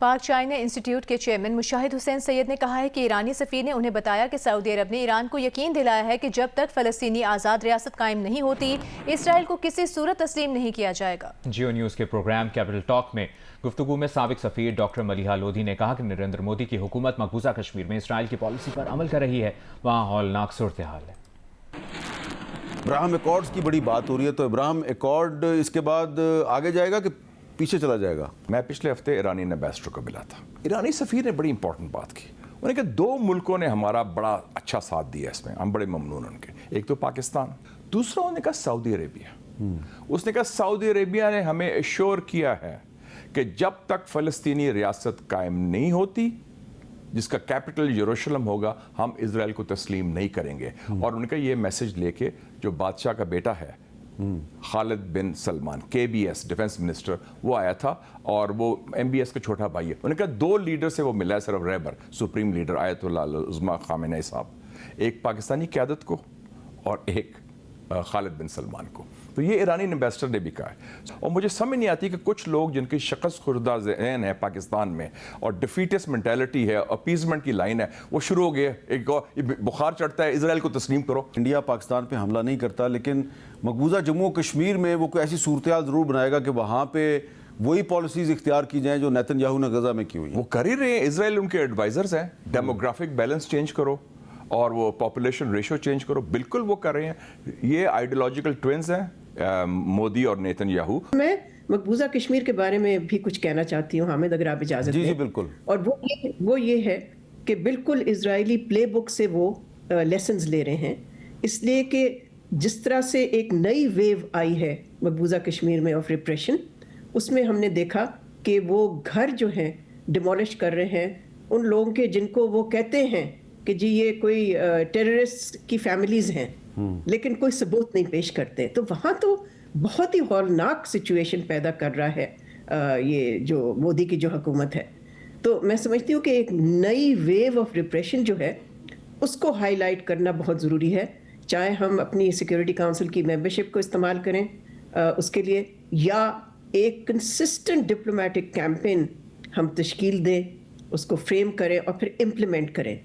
پاک China institute کے chairman Mushahid حسین سید نے کہا ہے کہ ایرانی سفیر نے انہیں بتایا کہ سعودی عرب نے ایران کو یقین دلایا ہے کہ جب تک فلسطینی آزاد ریاست قائم نہیں ہوتی اسرائیل کو کسی صورت تسلیم نہیں کیا جائے گا۔ جیو نیوز کے پروگرام کیپٹل ٹاک میں گفتگو میں سابق سفیر ڈاکٹر ملیحہ لودھی نے کہا کہ نریندر مودی کی حکومت مقبوضہ کشمیر میں اسرائیل کی پالیسی پر عمل کر رہی ہے، وہاں ہولناک صورتحال ہے۔ ابراہم ایکارڈز کی بڑی بات ہو رہی ہے، تو ابراہم ایکارڈ اس کے بعد آگے جائے گا کہ پیچھے چلا جائے گا؟ میں پچھلے ہفتے ایرانی ایمبیسڈر کو ملا تھا۔ ایرانی سفیر نے بڑی امپورٹنٹ بات کی، انہوں نے کہا دو ملکوں نے ہمارا بڑا اچھا ساتھ دیا اس میں، ہم بڑے ممنون ان کے۔ ایک تو پاکستان، دوسرا انہوں نے کہا سعودی عربیہ۔ اس نے کہا سعودی عربیہ نے ہمیں ایشور کیا ہے کہ جب تک فلسطینی ریاست قائم نہیں ہوتی جس کا کیپٹل یروشلم ہوگا ہم اسرائیل کو تسلیم نہیں کریں گے۔ اور ان کا یہ میسج لے کے جو بادشاہ کا بیٹا ہے خالد بن سلمان KBS ڈیفنس منسٹر، وہ آیا تھا اور وہ MBS کا چھوٹا بھائی ہے۔ انہوں نے کہا دو لیڈر سے وہ ملا ہے صرف رہبر سپریم لیڈر آیت اللہ العظمیٰ خامنہ ای صاحب، ایک پاکستانی قیادت کو اور ایک خالد بن سلمان کو۔ تو یہ ایرانی ایمبیسڈر نے بھی کہا ہے۔ اور مجھے سمجھ نہیں آتی کہ کچھ لوگ جن کی شکست خوردہ ذہن ہے پاکستان میں اور ڈیفیٹس مینٹیلٹی ہے، اپیزمنٹ کی لائن ہے، وہ شروع ہو گئے ایک بخار چڑھتا ہے اسرائیل کو تسلیم کرو۔ انڈیا پاکستان پہ حملہ نہیں کرتا، لیکن مقبوضہ جموں و کشمیر میں وہ کوئی ایسی صورتحال ضرور بنائے گا کہ وہاں پہ وہی پالیسیز اختیار کی جائیں جو نیتن یاہو نے غزہ میں کی ہوئی ہیں۔ وہ کر ہی رہے ہیں، اسرائیل ان کے ایڈوائزرز ہیں، ڈیموگرافک بیلنس چینج کرو اور وہ پاپولیشن ریشو چینج کرو، بالکل وہ کر رہے ہیں۔ یہ آئیڈیولوجیکل ٹوینز ہیں مودی اور نیتن یاہو۔ میں مقبوضہ کشمیر کے بارے میں بھی کچھ کہنا چاہتی ہوں حامد، اگر آپ اجازت دیں۔ جی بالکل۔ اور وہ یہ ہے کہ بالکل اسرائیلی پلے بک سے وہ لیسنز لے رہے ہیں، اس لیے کہ جس طرح سے ایک نئی ویو آئی ہے مقبوضہ کشمیر میں آف ریپریشن، اس میں ہم نے دیکھا کہ وہ گھر جو ہیں ڈیمولش کر رہے ہیں ان لوگوں کے جن کو وہ کہتے ہیں کہ جی یہ کوئی ٹیررسٹ کی فیملیز ہیں، لیکن کوئی ثبوت نہیں پیش کرتے۔ تو وہاں تو بہت ہی ہولناک سچویشن پیدا کر رہا ہے یہ جو مودی کی جو حکومت ہے۔ تو میں سمجھتی ہوں کہ ایک نئی ویو آف ریپریشن جو ہے اس کو ہائی لائٹ کرنا بہت ضروری ہے، چاہے ہم اپنی سیکیورٹی کاؤنسل کی ممبرشپ کو استعمال کریں اس کے لیے، یا ایک کنسسٹنٹ ڈپلومیٹک کیمپین ہم تشکیل دیں، اس کو فریم کریں اور پھر امپلیمنٹ کریں۔